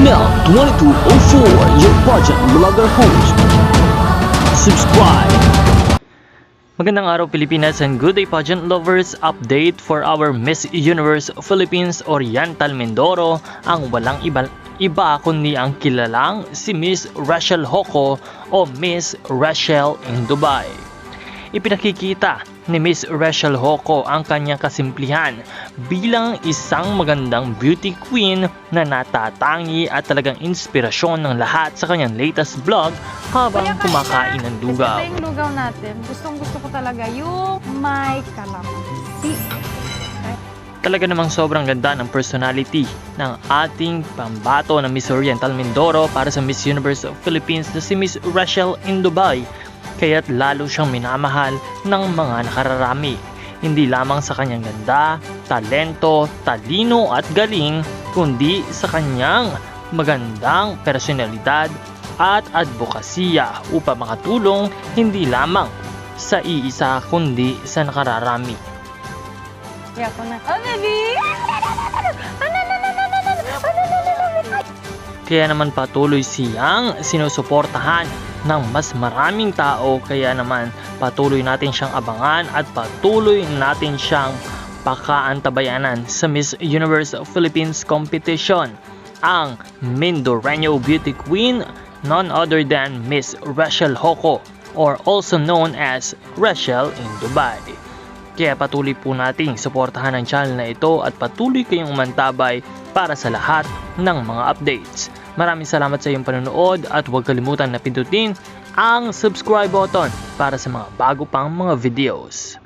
Mel 2204, your pageant vlogger host. Subscribe. Magandang araw Pilipinas and good day pageant lovers. Update for our Miss Universe Philippines Oriental Mindoro ang walang iba kundi ang kilalang si Miss Rachel Hoco o Miss Rachel in Dubai. Ipinakikita ni Miss Rachel Hoco ang kanyang kasimplihan bilang isang magandang beauty queen na natatangi at talagang inspirasyon ng lahat sa kanyang latest vlog habang kumakain ng lugaw. Ito yung lugaw natin. Gusto ko talaga yung may kalamansi. Talaga namang sobrang ganda ng personality ng ating pambato na Miss Oriental Mindoro para sa Miss Universe Philippines na si Miss Rachel in Dubai. Kaya't lalo siyang minamahal ng mga nakararami. Hindi lamang sa kanyang ganda, talento, talino at galing, kundi sa kanyang magandang personalidad at advokasya upang makatulong hindi lamang sa iisa kundi sa nakararami. Kaya ako na, oh baby! Kaya naman patuloy siyang sinusuportahan ng mas maraming tao, kaya naman patuloy natin siyang abangan at patuloy natin siyang pakaantabayanan sa Miss Universe Philippines competition. Ang Mindoreño Beauty Queen, none other than Miss Rachel Hoco or also known as Rachel in Dubai. Kaya patuloy po nating suportahan ang channel na ito at patuloy kayong umantabay para sa lahat ng mga updates. Maraming salamat sa iyong panonood at huwag kalimutan na pindutin ang subscribe button para sa mga bago pang mga videos.